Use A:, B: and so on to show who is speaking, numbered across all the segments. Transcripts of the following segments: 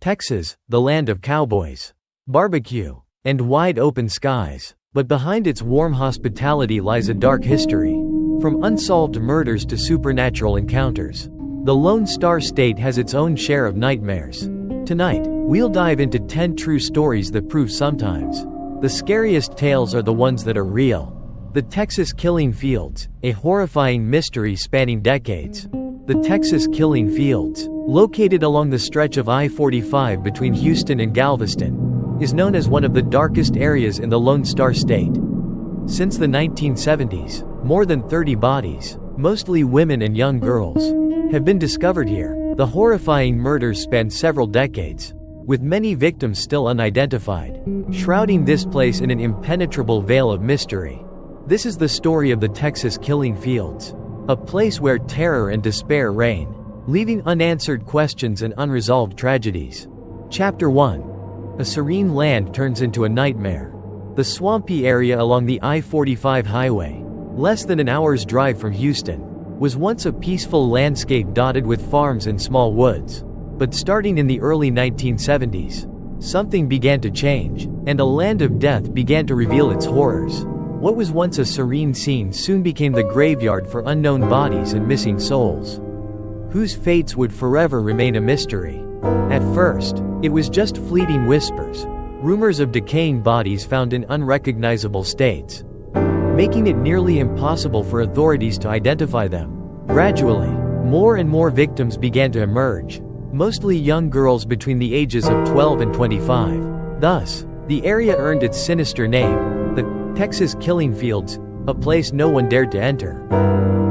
A: Texas, the land of cowboys, barbecue, and wide open skies. But behind its warm hospitality lies a dark history. From unsolved murders to supernatural encounters, the Lone Star State has its own share of nightmares. Tonight, we'll dive into 10 true stories that prove sometimes the scariest tales are the ones that are real. The Texas Killing Fields, a horrifying mystery spanning decades. The Texas Killing Fields, located along the stretch of I-45 between Houston and Galveston, is known as one of the darkest areas in the Lone Star State. Since the 1970s, more than 30 bodies, mostly women and young girls, have been discovered here. The horrifying murders span several decades, with many victims still unidentified, shrouding this place in an impenetrable veil of mystery. This is the story of the Texas Killing Fields, a place where terror and despair reign, leaving unanswered questions and unresolved tragedies. Chapter 1. A serene land turns into a nightmare. The swampy area along the I-45 highway, less than an hour's drive from Houston, was once a peaceful landscape dotted with farms and small woods. But starting in the early 1970s, something began to change, and a land of death began to reveal its horrors. What was once a serene scene soon became the graveyard for unknown bodies and missing souls, whose fates would forever remain a mystery. At first, it was just fleeting whispers, rumors of decaying bodies found in unrecognizable states, making it nearly impossible for authorities to identify them. Gradually, more and more victims began to emerge, mostly young girls between the ages of 12 and 25. Thus, the area earned its sinister name, the Texas Killing Fields, a place no one dared to enter,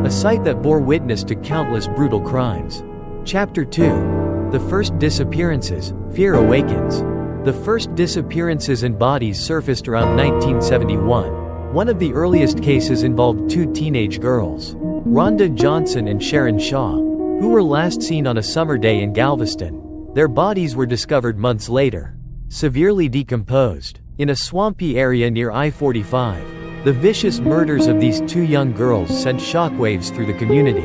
A: a site that bore witness to countless brutal crimes. Chapter 2. The First Disappearances, Fear Awakens. The first disappearances and bodies surfaced around 1971. One of the earliest cases involved two teenage girls, Rhonda Johnson and Sharon Shaw, who were last seen on a summer day in Galveston. Their bodies were discovered months later, severely decomposed, in a swampy area near I-45. The vicious murders of these two young girls sent shockwaves through the community,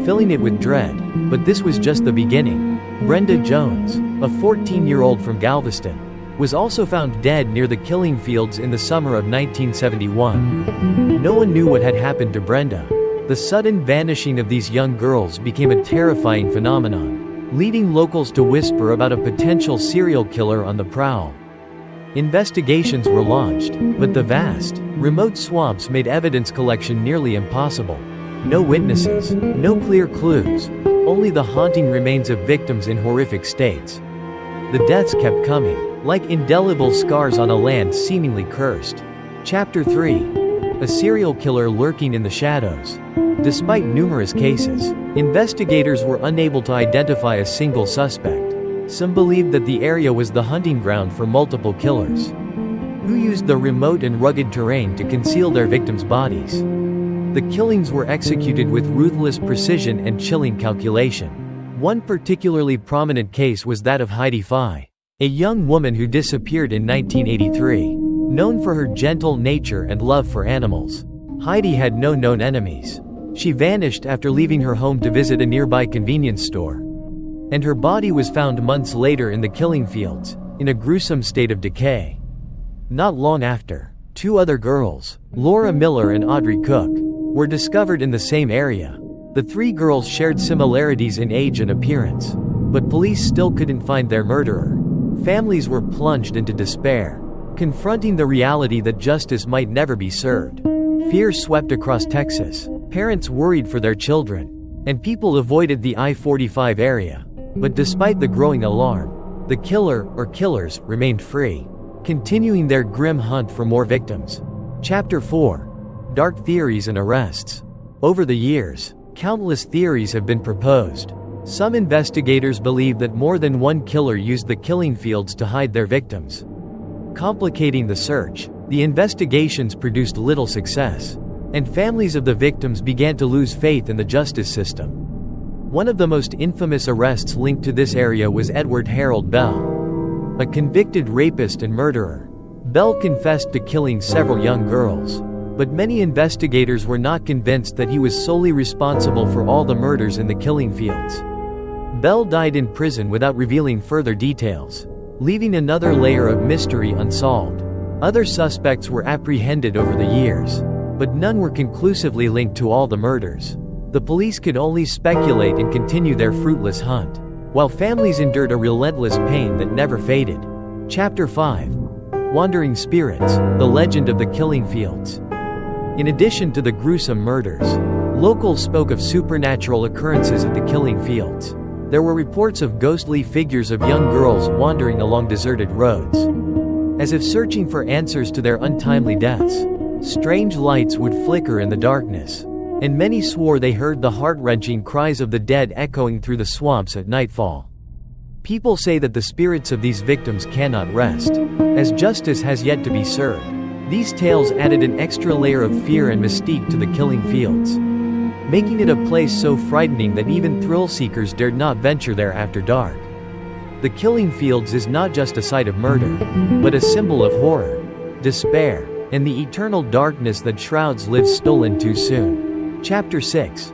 A: filling it with dread. But this was just the beginning. Brenda Jones, a 14-year-old from Galveston, was also found dead near the Killing Fields in the summer of 1971. No one knew what had happened to Brenda. The sudden vanishing of these young girls became a terrifying phenomenon, leading locals to whisper about a potential serial killer on the prowl. Investigations were launched, but the vast, remote swamps made evidence collection nearly impossible. No witnesses, no clear clues, only the haunting remains of victims in horrific states. The deaths kept coming, like indelible scars on a land seemingly cursed. Chapter 3. A serial killer lurking in the shadows. Despite numerous cases, investigators were unable to identify a single suspect. Some believed that the area was the hunting ground for multiple killers, who used the remote and rugged terrain to conceal their victims' bodies. The killings were executed with ruthless precision and chilling calculation. One particularly prominent case was that of Heidi Fye, a young woman who disappeared in 1983. Known for her gentle nature and love for animals, Heidi had no known enemies. She vanished after leaving her home to visit a nearby convenience store, and her body was found months later in the Killing Fields, in a gruesome state of decay. Not long after, two other girls, Laura Miller and Audrey Cook, were discovered in the same area. The three girls shared similarities in age and appearance, but police still couldn't find their murderer. Families were plunged into despair, confronting the reality that justice might never be served. Fear swept across Texas. Parents worried for their children, and people avoided the I-45 area. But despite the growing alarm, the killer, or killers, remained free, continuing their grim hunt for more victims. Chapter 4. Dark Theories and Arrests. Over the years, countless theories have been proposed. Some investigators believe that more than one killer used the Killing Fields to hide their victims. Complicating the search, the investigations produced little success, and families of the victims began to lose faith in the justice system. One of the most infamous arrests linked to this area was Edward Harold Bell, a convicted rapist and murderer. Bell confessed to killing several young girls, but many investigators were not convinced that he was solely responsible for all the murders in the Killing Fields. Bell died in prison without revealing further details, leaving another layer of mystery unsolved. Other suspects were apprehended over the years, but none were conclusively linked to all the murders. The police could only speculate and continue their fruitless hunt, while families endured a relentless pain that never faded. Chapter 5. Wandering Spirits, The Legend of the Killing Fields. In addition to the gruesome murders, locals spoke of supernatural occurrences at the killing fields. There were reports of ghostly figures of young girls wandering along deserted roads, as if searching for answers to their untimely deaths. Strange lights would flicker in the darkness, and many swore they heard the heart-wrenching cries of the dead echoing through the swamps at nightfall. People say that the spirits of these victims cannot rest, as justice has yet to be served. These tales added an extra layer of fear and mystique to the killing fields, making it a place so frightening that even thrill-seekers dared not venture there after dark. The killing fields is not just a site of murder, but a symbol of horror, despair, and the eternal darkness that shrouds lives stolen too soon. Chapter 6.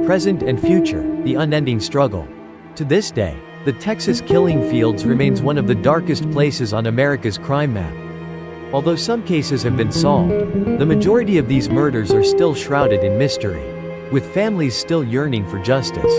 A: Present and Future, The Unending Struggle. To this day, the Texas killing fields remains one of the darkest places on America's crime map. Although some cases have been solved, the majority of these murders are still shrouded in mystery, with families still yearning for justice.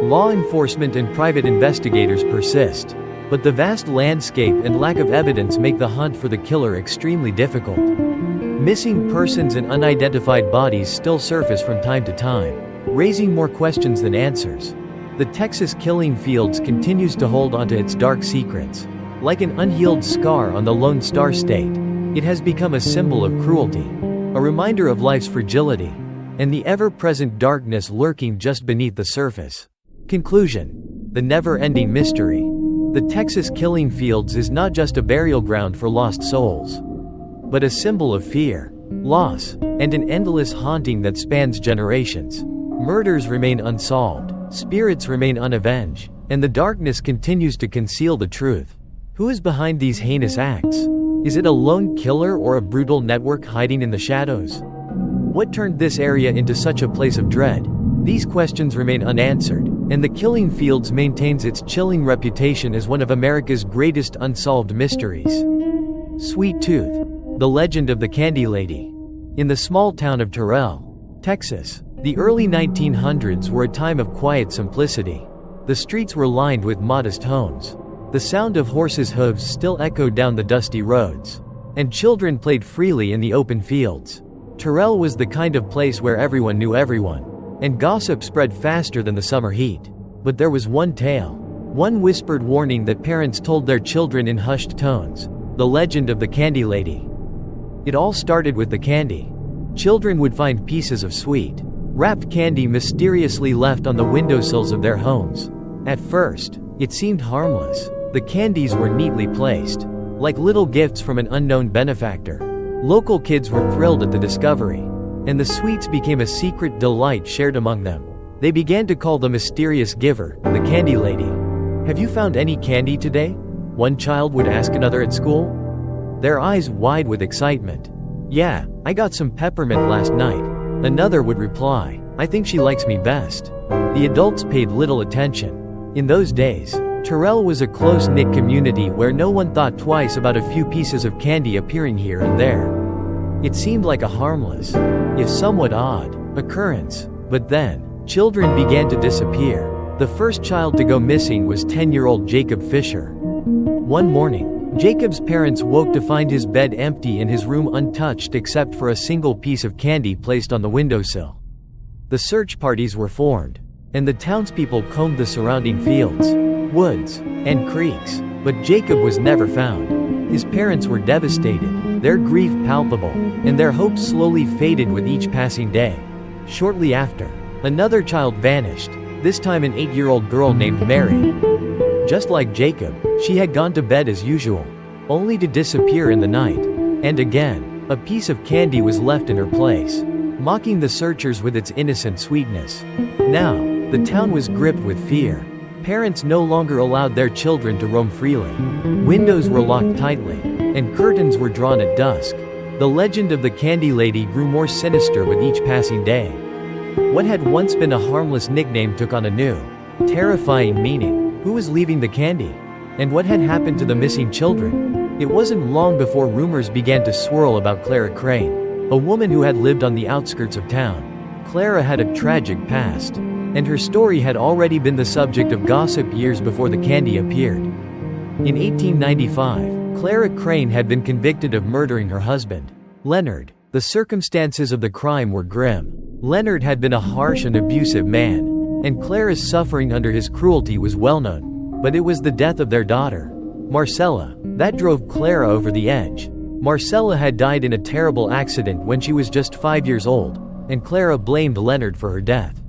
A: Law enforcement and private investigators persist, but the vast landscape and lack of evidence make the hunt for the killer extremely difficult. Missing persons and unidentified bodies still surface from time to time, raising more questions than answers. The Texas killing fields continues to hold onto its dark secrets. Like an unhealed scar on the Lone Star State, it has become a symbol of cruelty, a reminder of life's fragility, and the ever-present darkness lurking just beneath the surface. Conclusion. The never-ending mystery. The Texas killing fields is not just a burial ground for lost souls, but a symbol of fear, loss, and an endless haunting that spans generations. Murders remain unsolved, spirits remain unavenged, and the darkness continues to conceal the truth. Who is behind these heinous acts? Is it a lone killer or a brutal network hiding in the shadows? What turned this area into such a place of dread? These questions remain unanswered, and the killing fields maintains its chilling reputation as one of America's greatest unsolved mysteries. Sweet Tooth. The Legend of the Candy Lady. In the small town of Terrell, Texas, the early 1900s were a time of quiet simplicity. The streets were lined with modest homes. The sound of horses' hooves still echoed down the dusty roads, and children played freely in the open fields. Terrell was the kind of place where everyone knew everyone, and gossip spread faster than the summer heat. But there was one tale, one whispered warning that parents told their children in hushed tones: the legend of the Candy Lady. It all started with the candy. Children would find pieces of sweet, wrapped candy mysteriously left on the windowsills of their homes. At first, it seemed harmless. The candies were neatly placed, like little gifts from an unknown benefactor. Local kids were thrilled at the discovery, and the sweets became a secret delight shared among them. They began to call the mysterious giver the Candy Lady. "Have you found any candy today?" one child would ask another at school, their eyes wide with excitement. "Yeah, I got some peppermint last night," another would reply. "I think she likes me best." The adults paid little attention. In those days, Terrell was a close-knit community where no one thought twice about a few pieces of candy appearing here and there. It seemed like a harmless, if somewhat odd, occurrence. But then, children began to disappear. The first child to go missing was 10-year-old Jacob Fisher. One morning, Jacob's parents woke to find his bed empty and his room untouched except for a single piece of candy placed on the windowsill. The search parties were formed, and the townspeople combed the surrounding fields, woods, and creeks, but Jacob was never found. His parents were devastated, their grief palpable, and their hopes slowly faded with each passing day. Shortly after, another child vanished, this time an 8-year-old girl named Mary. Just like Jacob, she had gone to bed as usual, only to disappear in the night. And again, a piece of candy was left in her place, mocking the searchers with its innocent sweetness. Now, the town was gripped with fear. Parents no longer allowed their children to roam freely. Windows were locked tightly, and curtains were drawn at dusk. The legend of the Candy Lady grew more sinister with each passing day. What had once been a harmless nickname took on a new, Terrifying meaning, who was leaving the candy? And what had happened to the missing children? It wasn't long before rumors began to swirl about Clara Crane, a woman who had lived on the outskirts of town. Clara had a tragic past, and her story had already been the subject of gossip years before the candy appeared. In 1895, Clara Crane had been convicted of murdering her husband, Leonard. The circumstances of the crime were grim. Leonard had been a harsh and abusive man, and Clara's suffering under his cruelty was well known. But it was the death of their daughter, Marcella, that drove Clara over the edge. Marcella had died in a terrible accident when she was just 5 years old, and Clara blamed Leonard for her death.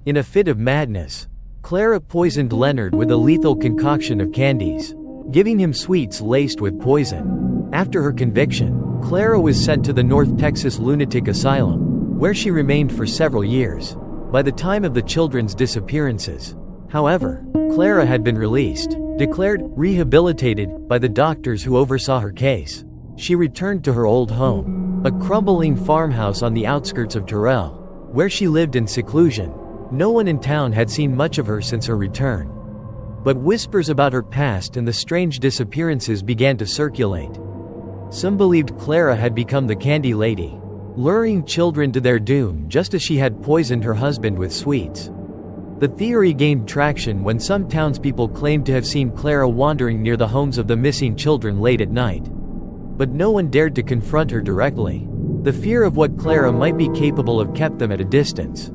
A: In a fit of madness, Clara poisoned Leonard with a lethal concoction of candies, giving him sweets laced with poison. After her conviction, Clara was sent to the North Texas Lunatic Asylum, where she remained for several years. By the time of the children's disappearances, however, Clara had been released, declared rehabilitated by the doctors who oversaw her case. She returned to her old home, a crumbling farmhouse on the outskirts of Terrell, where she lived in seclusion. No one in town had seen much of her since her return. But whispers about her past and the strange disappearances began to circulate. Some believed Clara had become the Candy Lady, luring children to their doom just as she had poisoned her husband with sweets. The theory gained traction when some townspeople claimed to have seen Clara wandering near the homes of the missing children late at night. But no one dared to confront her directly. The fear of what Clara might be capable of kept them at a distance,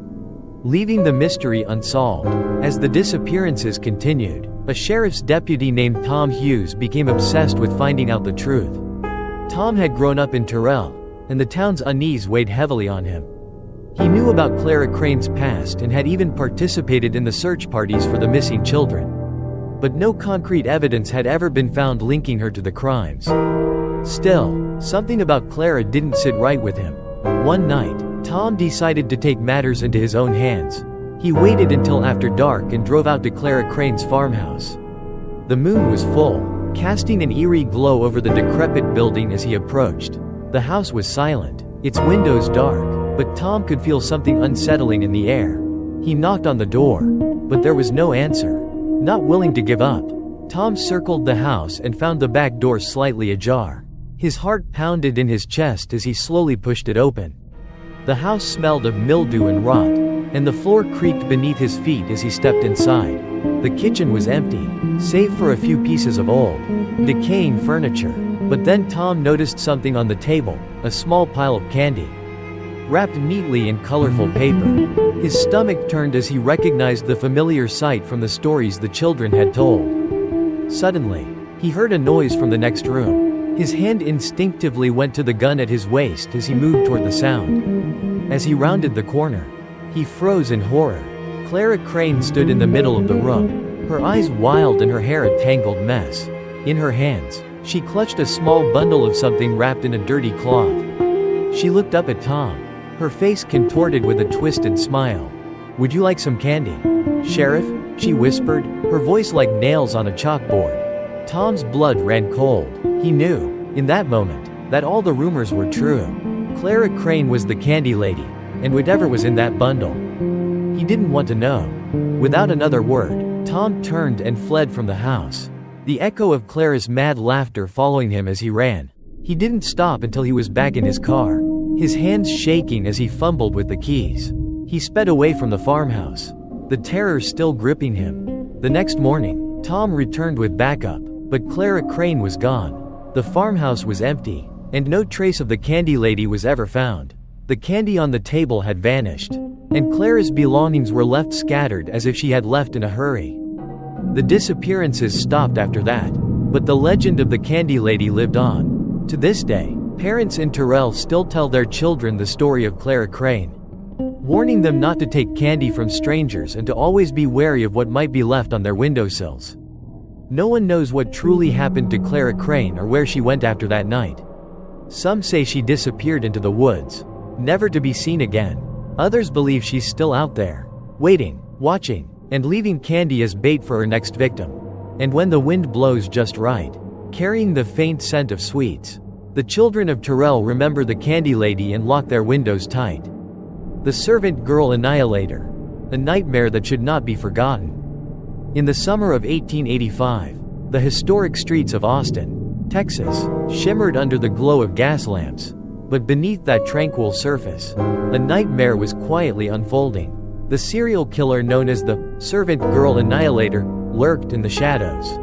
A: leaving the mystery unsolved. As the disappearances continued, a sheriff's deputy named Tom Hughes became obsessed with finding out the truth. Tom had grown up in Terrell, and the town's unease weighed heavily on him. He knew about Clara Crane's past and had even participated in the search parties for the missing children. But no concrete evidence had ever been found linking her to the crimes. Still, something about Clara didn't sit right with him. One night, Tom decided to take matters into his own hands. He waited until after dark and drove out to Clara Crane's farmhouse. The moon was full, casting an eerie glow over the decrepit building as he approached. The house was silent, its windows dark, but Tom could feel something unsettling in the air. He knocked on the door, but there was no answer. Not willing to give up, Tom circled the house and found the back door slightly ajar. His heart pounded in his chest as he slowly pushed it open. The house smelled of mildew and rot, and the floor creaked beneath his feet as he stepped inside. The kitchen was empty, save for a few pieces of old, decaying furniture. But then Tom noticed something on the table, a small pile of candy, wrapped neatly in colorful paper. His stomach turned as he recognized the familiar sight from the stories the children had told. Suddenly, he heard a noise from the next room. His hand instinctively went to the gun at his waist as he moved toward the sound. As he rounded the corner, he froze in horror. Clara Crane stood in the middle of the room, her eyes wild and her hair a tangled mess. In her hands, she clutched a small bundle of something wrapped in a dirty cloth. She looked up at Tom, her face contorted with a twisted smile. "Would you like some candy, Sheriff?" she whispered, her voice like nails on a chalkboard. Tom's blood ran cold. He knew, in that moment, that all the rumors were true. Clara Crane was the Candy Lady, and whatever was in that bundle, he didn't want to know. Without another word, Tom turned and fled from the house, the echo of Clara's mad laughter following him as he ran. He didn't stop until he was back in his car, his hands shaking as he fumbled with the keys. He sped away from the farmhouse, the terror still gripping him. The next morning, Tom returned with backup, but Clara Crane was gone. The farmhouse was empty, and no trace of the Candy Lady was ever found. The candy on the table had vanished, and Clara's belongings were left scattered as if she had left in a hurry. The disappearances stopped after that, but the legend of the Candy Lady lived on. To this day, parents in Terrell still tell their children the story of Clara Crane, warning them not to take candy from strangers and to always be wary of what might be left on their windowsills. No one knows what truly happened to Clara Crane or where she went after that night. Some say she disappeared into the woods, never to be seen again. Others believe she's still out there, waiting, watching, and leaving candy as bait for her next victim. And when the wind blows just right, carrying the faint scent of sweets, the children of Terrell remember the Candy Lady and lock their windows tight. The servant girl Annihilator, a nightmare that should not be forgotten. In the summer of 1885, the historic streets of Austin, Texas, shimmered under the glow of gas lamps. But beneath that tranquil surface, a nightmare was quietly unfolding. The serial killer known as the servant girl Annihilator lurked in the shadows.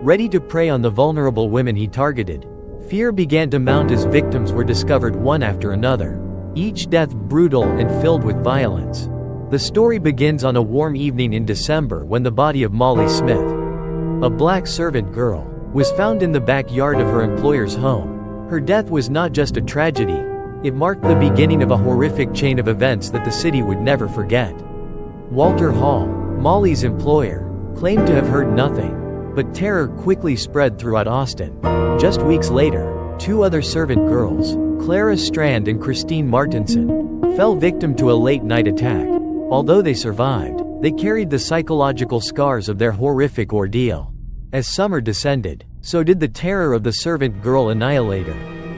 A: Ready to prey on the vulnerable women he targeted, fear began to mount as victims were discovered one after another, each death brutal and filled with violence. The story begins on a warm evening in December when the body of Molly Smith, a black servant girl, was found in the backyard of her employer's home. Her death was not just a tragedy, it marked the beginning of a horrific chain of events that the city would never forget. Walter Hall, Molly's employer, claimed to have heard nothing, but terror quickly spread throughout Austin. Just weeks later, two other servant girls, Clara Strand and Christine Martinson, fell victim to a late-night attack. Although they survived, they carried the psychological scars of their horrific ordeal. As summer descended, so did the terror of the servant girl Annihilator.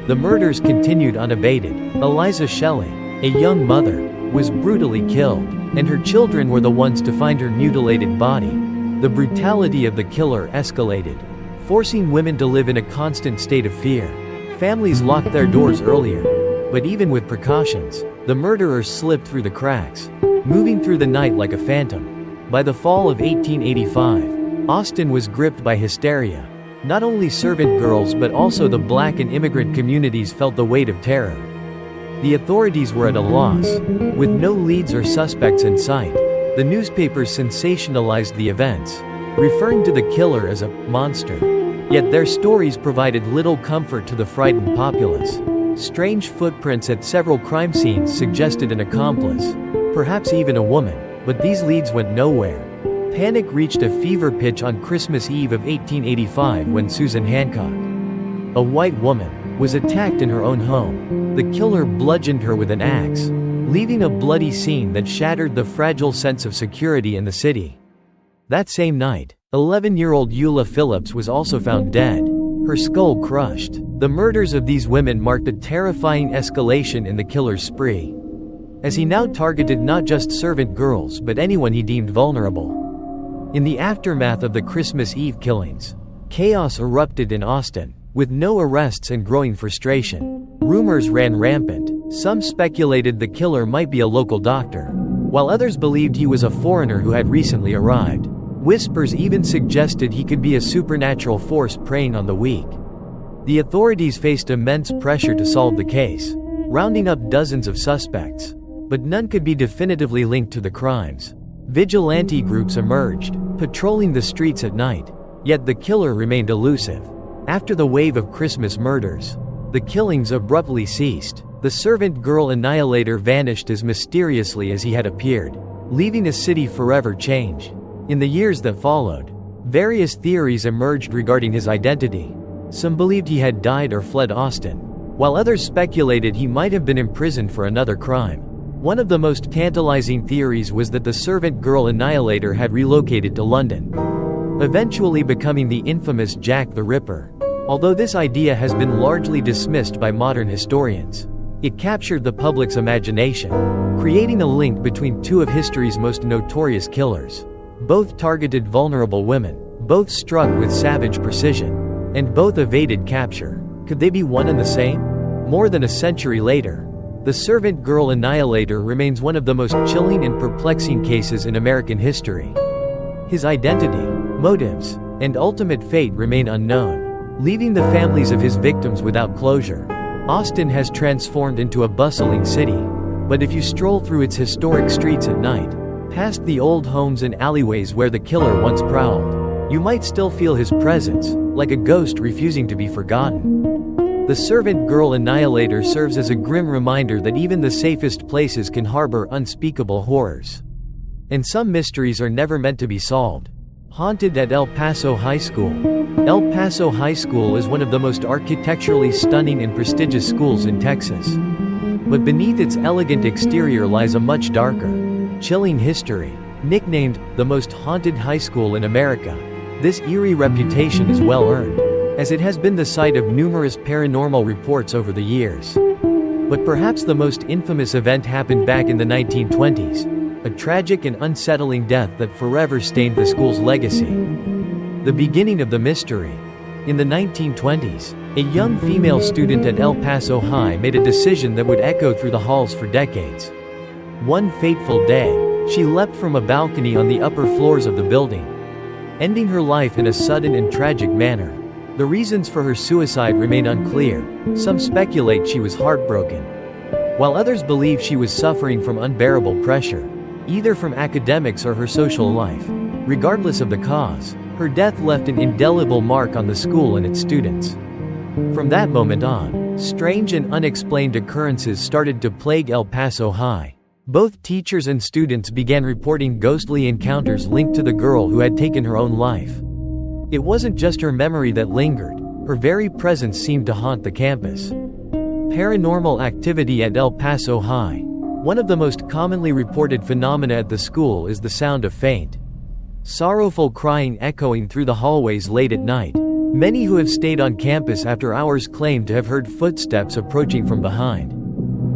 A: The murders continued unabated. Eliza Shelley, a young mother, was brutally killed, and her children were the ones to find her mutilated body. The brutality of the killer escalated, forcing women to live in a constant state of fear. Families locked their doors earlier, but even with precautions, the murderer slipped through the cracks, moving through the night like a phantom. By the fall of 1885, Austin was gripped by hysteria. Not only servant girls but also the black and immigrant communities felt the weight of terror. The authorities were at a loss. With no leads or suspects in sight, the newspapers sensationalized the events, referring to the killer as a monster. Yet their stories provided little comfort to the frightened populace. Strange footprints at several crime scenes suggested an accomplice, perhaps even a woman, but these leads went nowhere. Panic reached a fever pitch on Christmas Eve of 1885 when Susan Hancock, a white woman, was attacked in her own home. The killer bludgeoned her with an axe, leaving a bloody scene that shattered the fragile sense of security in the city. That same night, 11-year-old Eula Phillips was also found dead, her skull crushed. The murders of these women marked a terrifying escalation in the killer's spree, as he now targeted not just servant girls but anyone he deemed vulnerable. In the aftermath of the Christmas Eve killings, chaos erupted in Austin, with no arrests and growing frustration. Rumors ran rampant. Some speculated the killer might be a local doctor, while others believed he was a foreigner who had recently arrived. Whispers even suggested he could be a supernatural force preying on the weak. The authorities faced immense pressure to solve the case, rounding up dozens of suspects, but none could be definitively linked to the crimes. Vigilante groups emerged, patrolling the streets at night, yet the killer remained elusive. After the wave of Christmas murders, the killings abruptly ceased. The servant girl Annihilator vanished as mysteriously as he had appeared, leaving a city forever changed. In the years that followed, various theories emerged regarding his identity. Some believed he had died or fled Austin, while others speculated he might have been imprisoned for another crime. One of the most tantalizing theories was that the servant girl Annihilator had relocated to London, eventually becoming the infamous Jack the Ripper. Although this idea has been largely dismissed by modern historians, it captured the public's imagination, creating a link between two of history's most notorious killers. Both targeted vulnerable women, both struck with savage precision, and both evaded capture. Could they be one and the same? More than a century later, the servant girl Annihilator remains one of the most chilling and perplexing cases in American history. His identity, motives, and ultimate fate remain unknown, leaving the families of his victims without closure. Austin has transformed into a bustling city, but if you stroll through its historic streets at night, past the old homes and alleyways where the killer once prowled, you might still feel his presence, like a ghost refusing to be forgotten. The servant girl Annihilator serves as a grim reminder that even the safest places can harbor unspeakable horrors. And some mysteries are never meant to be solved. Haunted at El Paso High School. El Paso High School is one of the most architecturally stunning and prestigious schools in Texas. But beneath its elegant exterior lies a much darker, chilling history. Nicknamed the most haunted high school in America, this eerie reputation is well earned, as it has been the site of numerous paranormal reports over the years. But perhaps the most infamous event happened back in the 1920s. a tragic and unsettling death that forever stained the school's legacy. The beginning of the mystery. In the 1920s, a young female student at El Paso High made a decision that would echo through the halls for decades. One fateful day, she leapt from a balcony on the upper floors of the building, ending her life in a sudden and tragic manner. The reasons for her suicide remain unclear. Some speculate she was heartbroken, while others believe she was suffering from unbearable pressure, either from academics or her social life. Regardless of the cause, her death left an indelible mark on the school and its students. From that moment on, strange and unexplained occurrences started to plague El Paso High. Both teachers and students began reporting ghostly encounters linked to the girl who had taken her own life. It wasn't just her memory that lingered, her very presence seemed to haunt the campus. Paranormal activity at El Paso High. One of the most commonly reported phenomena at the school is the sound of faint, sorrowful crying echoing through the hallways late at night. Many who have stayed on campus after hours claim to have heard footsteps approaching from behind,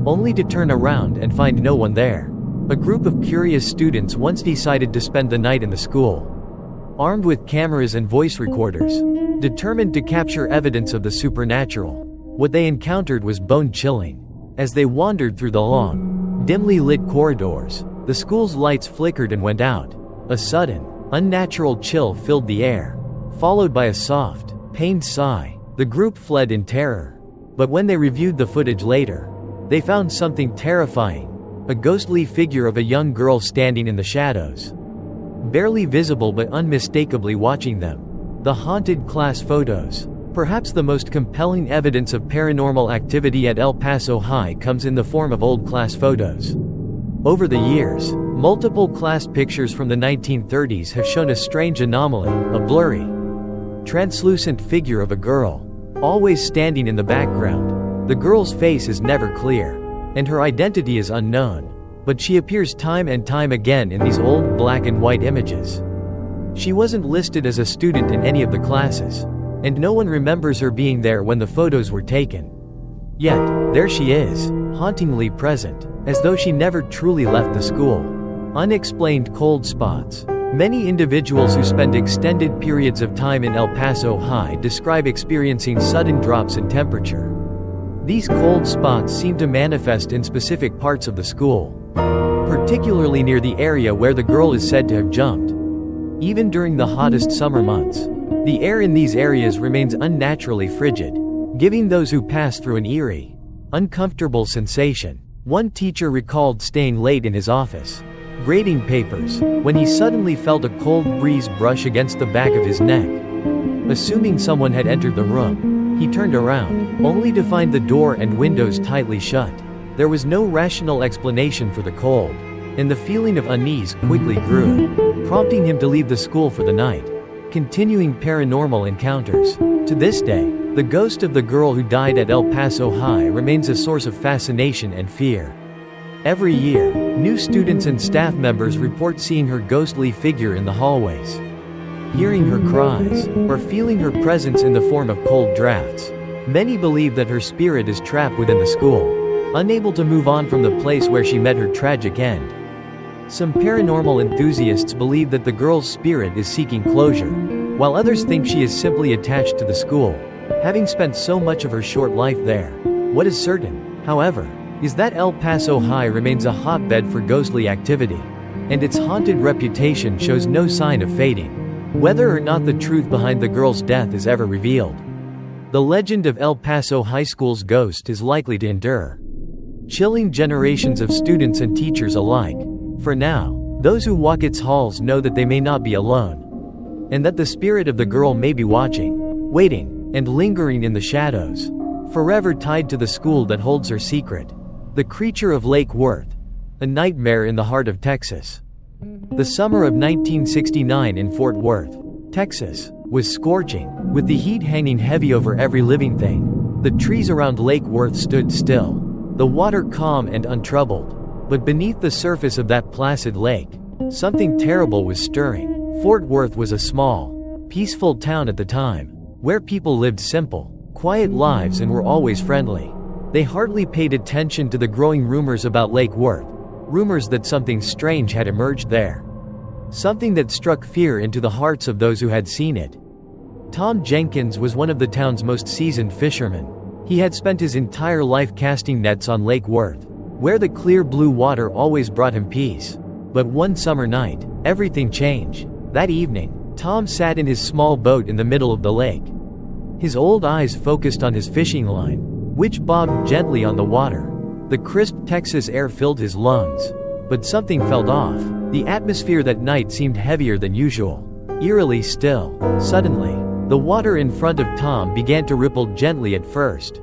A: only to turn around and find no one there. A group of curious students once decided to spend the night in the school, armed with cameras and voice recorders, determined to capture evidence of the supernatural. What they encountered was bone-chilling. As they wandered through the long, dimly lit corridors, the school's lights flickered and went out. A sudden, unnatural chill filled the air, followed by a soft, pained sigh. The group fled in terror. But when they reviewed the footage later, they found something terrifying: a ghostly figure of a young girl standing in the shadows, barely visible but unmistakably watching them. The haunted class photos. Perhaps the most compelling evidence of paranormal activity at El Paso High comes in the form of old class photos. Over the years, multiple class pictures from the 1930s have shown a strange anomaly: a blurry, translucent figure of a girl, always standing in the background. The girl's face is never clear, and her identity is unknown, but she appears time and time again in these old black and white images. She wasn't listed as a student in any of the classes, and no one remembers her being there when the photos were taken. Yet, there she is, hauntingly present, as though she never truly left the school. Unexplained cold spots. Many individuals who spend extended periods of time in El Paso High describe experiencing sudden drops in temperature. These cold spots seem to manifest in specific parts of the school, particularly near the area where the girl is said to have jumped. Even during the hottest summer months, the air in these areas remains unnaturally frigid, giving those who pass through an eerie, uncomfortable sensation. One teacher recalled staying late in his office, grading papers, when he suddenly felt a cold breeze brush against the back of his neck. Assuming someone had entered the room, he turned around, only to find the door and windows tightly shut. There was no rational explanation for the cold, and the feeling of unease quickly grew, prompting him to leave the school for the night. Continuing paranormal encounters. To this day, the ghost of the girl who died at El Paso High remains a source of fascination and fear. Every year, new students and staff members report seeing her ghostly figure in the hallways, hearing her cries, or feeling her presence in the form of cold drafts. Many believe that her spirit is trapped within the school, unable to move on from the place where she met her tragic end. Some paranormal enthusiasts believe that the girl's spirit is seeking closure, while others think she is simply attached to the school, having spent so much of her short life there. What is certain, however, is that El Paso High remains a hotbed for ghostly activity, and its haunted reputation shows no sign of fading, whether or not the truth behind the girl's death is ever revealed. The legend of El Paso High School's ghost is likely to endure, chilling generations of students and teachers alike. For now, those who walk its halls know that they may not be alone, and that the spirit of the girl may be watching, waiting, and lingering in the shadows, forever tied to the school that holds her secret. The creature of Lake Worth, a nightmare in the heart of Texas. The summer of 1969 in Fort Worth, Texas, was scorching, with the heat hanging heavy over every living thing. The trees around Lake Worth stood still, the water calm and untroubled. But beneath the surface of that placid lake, something terrible was stirring. Fort Worth was a small, peaceful town at the time, where people lived simple, quiet lives and were always friendly. They hardly paid attention to the growing rumors about Lake Worth, rumors that something strange had emerged there. Something that struck fear into the hearts of those who had seen it. Tom Jenkins was one of the town's most seasoned fishermen. He had spent his entire life casting nets on Lake Worth, where the clear blue water always brought him peace. But one summer night, everything changed. That evening, Tom sat in his small boat in the middle of the lake. His old eyes focused on his fishing line, which bobbed gently on the water. The crisp Texas air filled his lungs. But something felt off. The atmosphere that night seemed heavier than usual. Eerily still. Suddenly, the water in front of Tom began to ripple gently at first,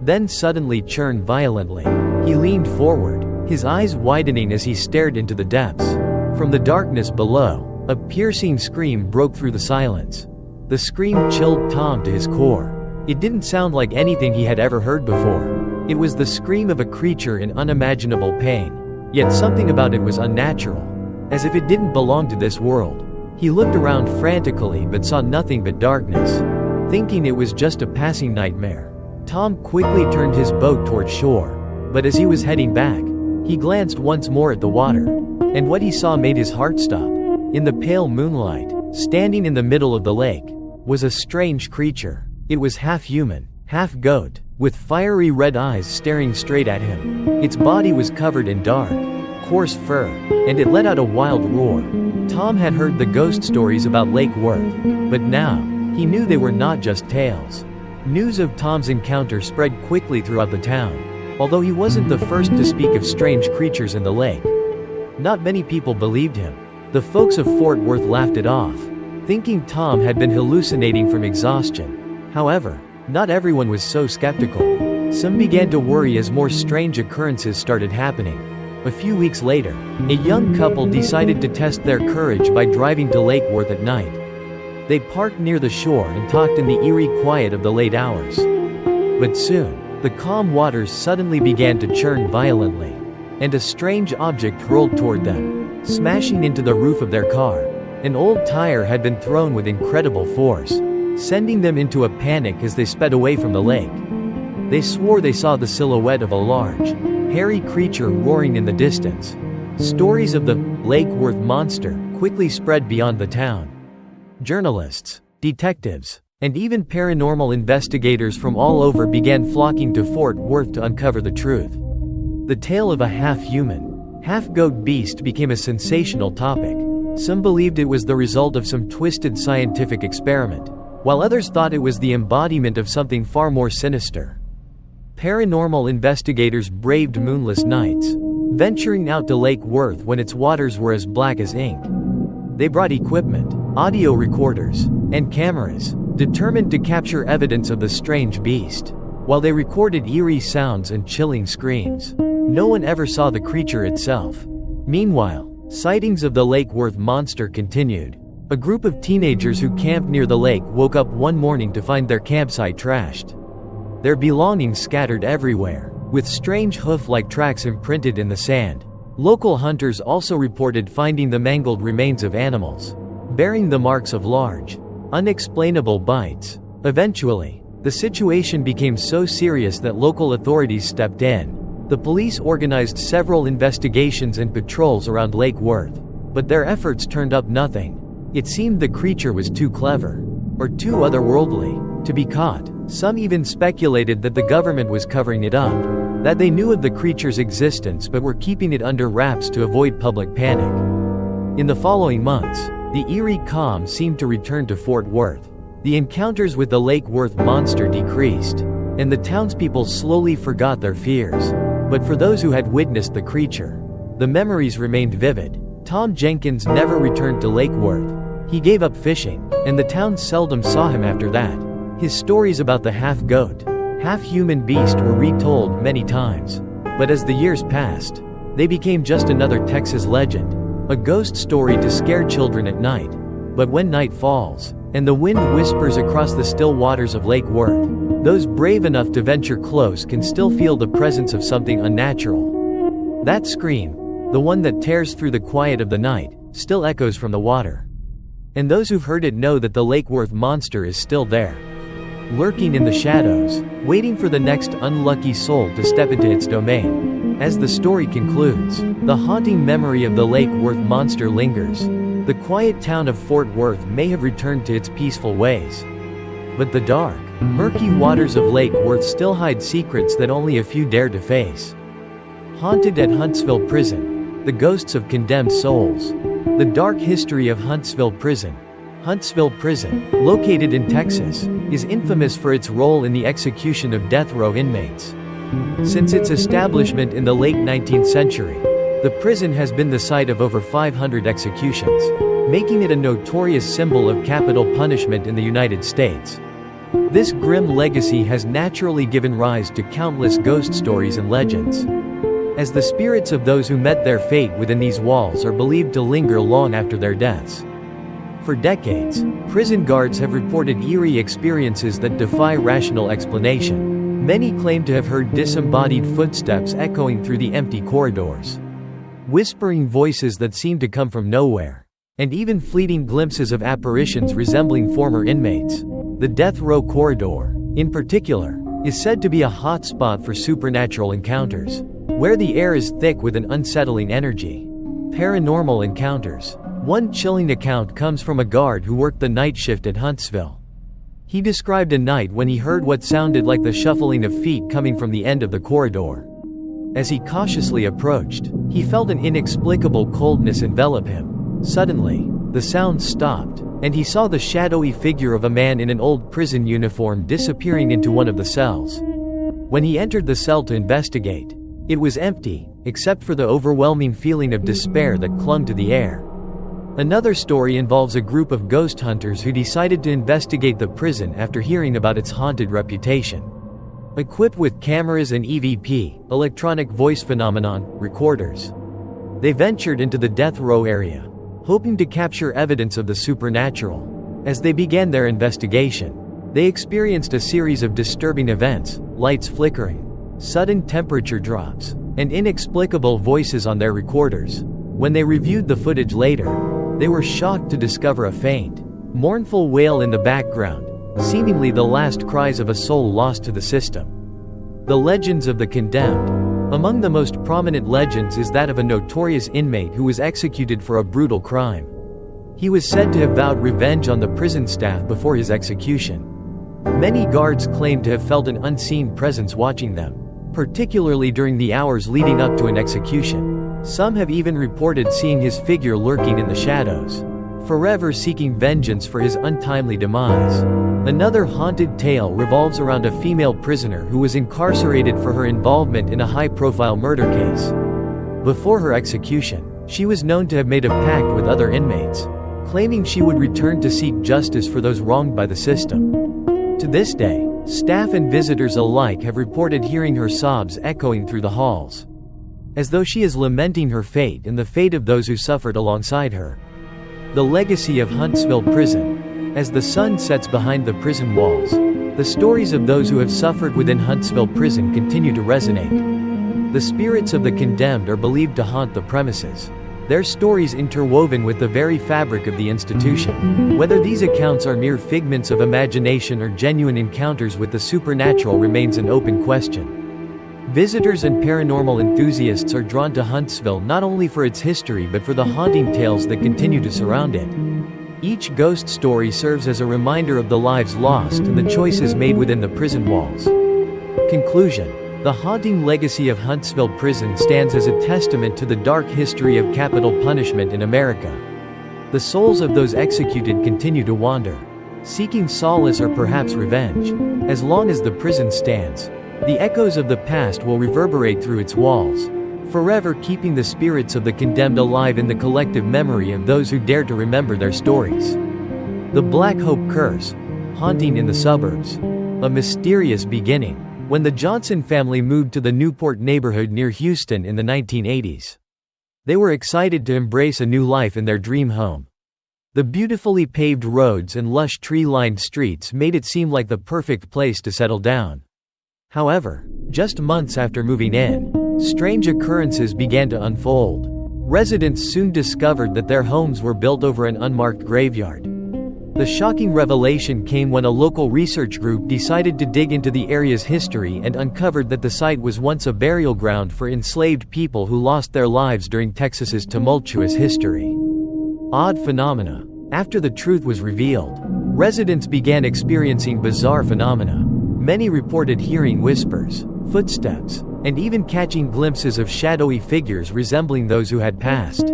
A: then suddenly churn violently. He leaned forward, his eyes widening as he stared into the depths. From the darkness below, a piercing scream broke through the silence. The scream chilled Tom to his core. It didn't sound like anything he had ever heard before. It was the scream of a creature in unimaginable pain. Yet something about it was unnatural, as if it didn't belong to this world. He looked around frantically but saw nothing but darkness. Thinking it was just a passing nightmare, Tom quickly turned his boat toward shore. But as he was heading back, he glanced once more at the water, and what he saw made his heart stop. In the pale moonlight, standing in the middle of the lake, was a strange creature. It was half human, half goat, with fiery red eyes staring straight at him. Its body was covered in dark, coarse fur, and it let out a wild roar. Tom had heard the ghost stories about Lake Worth, but now, he knew they were not just tales. News of Tom's encounter spread quickly throughout the town, although he wasn't the first to speak of strange creatures in the lake. Not many people believed him. The folks of Fort Worth laughed it off, thinking Tom had been hallucinating from exhaustion. However, not everyone was so skeptical. Some began to worry as more strange occurrences started happening. A few weeks later, a young couple decided to test their courage by driving to Lake Worth at night. They parked near the shore and talked in the eerie quiet of the late hours. But soon, the calm waters suddenly began to churn violently, and a strange object hurled toward them, smashing into the roof of their car. An old tire had been thrown with incredible force, sending them into a panic as they sped away from the lake. They swore they saw the silhouette of a large, hairy creature roaring in the distance. Stories of the Lake Worth monster quickly spread beyond the town. Journalists, detectives, and even paranormal investigators from all over began flocking to Fort Worth to uncover the truth. The tale of a half-human, half-goat beast became a sensational topic. Some believed it was the result of some twisted scientific experiment, while others thought it was the embodiment of something far more sinister. Paranormal investigators braved moonless nights, venturing out to Lake Worth when its waters were as black as ink. They brought equipment, audio recorders, and cameras, determined to capture evidence of the strange beast. While they recorded eerie sounds and chilling screams, no one ever saw the creature itself. Meanwhile, sightings of the Lake Worth monster continued. A group of teenagers who camped near the lake woke up one morning to find their campsite trashed. Their belongings scattered everywhere, with strange hoof-like tracks imprinted in the sand. Local hunters also reported finding the mangled remains of animals, bearing the marks of large, unexplainable bites. Eventually, the situation became so serious that local authorities stepped in. The police organized several investigations and patrols around Lake Worth, but their efforts turned up nothing. It seemed the creature was too clever, or too otherworldly, to be caught. Some even speculated that the government was covering it up, that they knew of the creature's existence but were keeping it under wraps to avoid public panic. In the following months, the eerie calm seemed to return to Fort Worth. The encounters with the Lake Worth monster decreased, and the townspeople slowly forgot their fears. But for those who had witnessed the creature, the memories remained vivid. Tom Jenkins never returned to Lake Worth. He gave up fishing, and the town seldom saw him after that. His stories about the half-goat, half-human beast were retold many times. But as the years passed, they became just another Texas legend, a ghost story to scare children at night. But when night falls, and the wind whispers across the still waters of Lake Worth, those brave enough to venture close can still feel the presence of something unnatural. That scream, the one that tears through the quiet of the night, still echoes from the water. And those who've heard it know that the Lake Worth monster is still there, lurking in the shadows, waiting for the next unlucky soul to step into its domain. As the story concludes, the haunting memory of the Lake Worth monster lingers. The quiet town of Fort Worth may have returned to its peaceful ways. But the dark, murky waters of Lake Worth still hide secrets that only a few dare to face. Haunted at Huntsville Prison. The ghosts of condemned souls. The dark history of Huntsville Prison. Huntsville Prison, located in Texas, is infamous for its role in the execution of death row inmates. Since its establishment in the late 19th century, the prison has been the site of over 500 executions, making it a notorious symbol of capital punishment in the United States. This grim legacy has naturally given rise to countless ghost stories and legends, as the spirits of those who met their fate within these walls are believed to linger long after their deaths. For decades, prison guards have reported eerie experiences that defy rational explanation. Many claim to have heard disembodied footsteps echoing through the empty corridors, whispering voices that seem to come from nowhere, and even fleeting glimpses of apparitions resembling former inmates. The death row corridor, in particular, is said to be a hot spot for supernatural encounters, where the air is thick with an unsettling energy. Paranormal encounters. One chilling account comes from a guard who worked the night shift at Huntsville. He described a night when he heard what sounded like the shuffling of feet coming from the end of the corridor. As he cautiously approached, he felt an inexplicable coldness envelop him. Suddenly, the sound stopped, and he saw the shadowy figure of a man in an old prison uniform disappearing into one of the cells. When he entered the cell to investigate, it was empty, except for the overwhelming feeling of despair that clung to the air. Another story involves a group of ghost hunters who decided to investigate the prison after hearing about its haunted reputation. Equipped with cameras and EVP, electronic voice phenomenon, recorders, they ventured into the death row area, hoping to capture evidence of the supernatural. As they began their investigation, they experienced a series of disturbing events: lights flickering, sudden temperature drops, and inexplicable voices on their recorders. When they reviewed the footage later, they were shocked to discover a faint, mournful wail in the background, seemingly the last cries of a soul lost to the system. The legends of the condemned. Among the most prominent legends is that of a notorious inmate who was executed for a brutal crime. He was said to have vowed revenge on the prison staff before his execution. Many guards claim to have felt an unseen presence watching them, particularly during the hours leading up to an execution. Some have even reported seeing his figure lurking in the shadows, forever seeking vengeance for his untimely demise. Another haunted tale revolves around a female prisoner who was incarcerated for her involvement in a high-profile murder case. Before her execution, she was known to have made a pact with other inmates, claiming she would return to seek justice for those wronged by the system. To this day, staff and visitors alike have reported hearing her sobs echoing through the halls, as though she is lamenting her fate and the fate of those who suffered alongside her. The legacy of Huntsville Prison. As the sun sets behind the prison walls, the stories of those who have suffered within Huntsville Prison continue to resonate. The spirits of the condemned are believed to haunt the premises, their stories interwoven with the very fabric of the institution. Whether these accounts are mere figments of imagination or genuine encounters with the supernatural remains an open question. Visitors and paranormal enthusiasts are drawn to Huntsville not only for its history but for the haunting tales that continue to surround it. Each ghost story serves as a reminder of the lives lost and the choices made within the prison walls. Conclusion. The haunting legacy of Huntsville Prison stands as a testament to the dark history of capital punishment in America. The souls of those executed continue to wander, seeking solace or perhaps revenge. As long as the prison stands, the echoes of the past will reverberate through its walls, forever keeping the spirits of the condemned alive in the collective memory of those who dare to remember their stories. The Black Hope Curse. Haunting in the Suburbs. A mysterious beginning. When the Johnson family moved to the Newport neighborhood near Houston in the 1980s, they were excited to embrace a new life in their dream home. The beautifully paved roads and lush tree-lined streets made it seem like the perfect place to settle down. However, just months after moving in, strange occurrences began to unfold. Residents soon discovered that their homes were built over an unmarked graveyard. The shocking revelation came when a local research group decided to dig into the area's history and uncovered that the site was once a burial ground for enslaved people who lost their lives during Texas's tumultuous history. Odd phenomena. After the truth was revealed, residents began experiencing bizarre phenomena. Many reported hearing whispers, footsteps, and even catching glimpses of shadowy figures resembling those who had passed.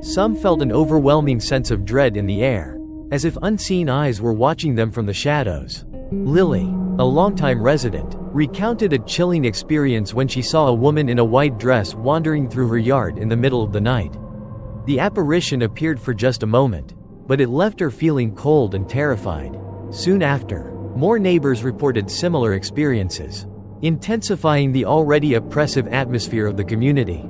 A: Some felt an overwhelming sense of dread in the air, as if unseen eyes were watching them from the shadows. Lily, a longtime resident, recounted a chilling experience when she saw a woman in a white dress wandering through her yard in the middle of the night. The apparition appeared for just a moment, but it left her feeling cold and terrified. Soon after, more neighbors reported similar experiences, intensifying the already oppressive atmosphere of the community.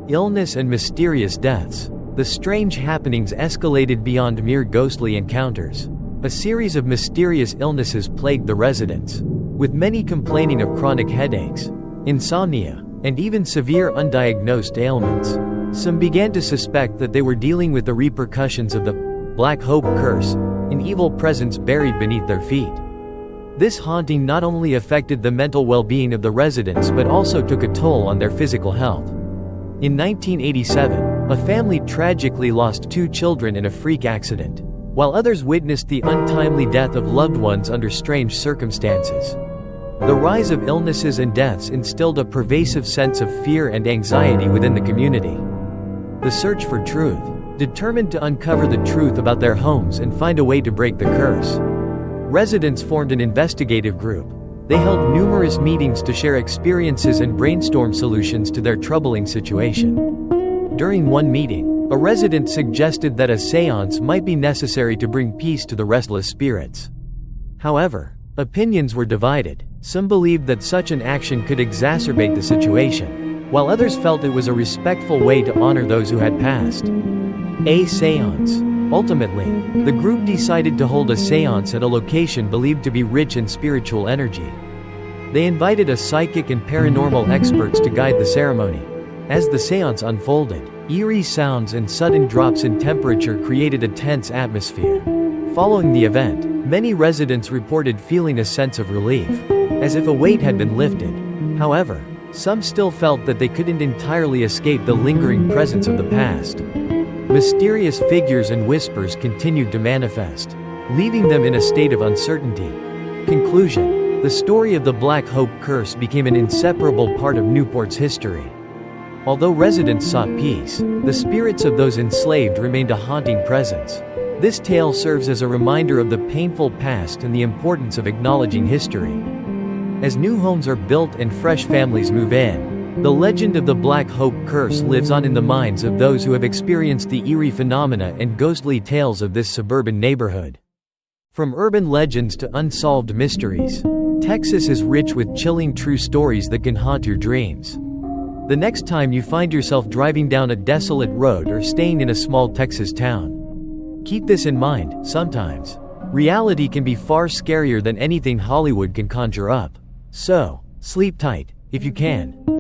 A: Illness and mysterious deaths. The strange happenings escalated beyond mere ghostly encounters. A series of mysterious illnesses plagued the residents, with many complaining of chronic headaches, insomnia, and even severe undiagnosed ailments. Some began to suspect that they were dealing with the repercussions of the Black Hope curse, an evil presence buried beneath their feet. This haunting not only affected the mental well-being of the residents but also took a toll on their physical health. In 1987, a family tragically lost 2 children in a freak accident, while others witnessed the untimely death of loved ones under strange circumstances. The rise of illnesses and deaths instilled a pervasive sense of fear and anxiety within the community. The search for truth. Determined to uncover the truth about their homes and find a way to break the curse, residents formed an investigative group. They held numerous meetings to share experiences and brainstorm solutions to their troubling situation. During one meeting, a resident suggested that a seance might be necessary to bring peace to the restless spirits. However, opinions were divided. Some believed that such an action could exacerbate the situation, while others felt it was a respectful way to honor those who had passed. A seance. Ultimately, the group decided to hold a seance at a location believed to be rich in spiritual energy. They invited a psychic and paranormal experts to guide the ceremony. As the seance unfolded, eerie sounds and sudden drops in temperature created a tense atmosphere. Following the event, many residents reported feeling a sense of relief, as if a weight had been lifted. However, some still felt that they couldn't entirely escape the lingering presence of the past. Mysterious figures and whispers continued to manifest, leaving them in a state of uncertainty. Conclusion. The story of the Black Hope curse became an inseparable part of Newport's history. Although residents sought peace, the spirits of those enslaved remained a haunting presence. This tale serves as a reminder of the painful past and the importance of acknowledging history. As new homes are built and fresh families move in, the legend of the Black Hope curse lives on in the minds of those who have experienced the eerie phenomena and ghostly tales of this suburban neighborhood. From urban legends to unsolved mysteries, Texas is rich with chilling true stories that can haunt your dreams. The next time you find yourself driving down a desolate road or staying in a small Texas town, keep this in mind. Sometimes, reality can be far scarier than anything Hollywood can conjure up. So, sleep tight, if you can.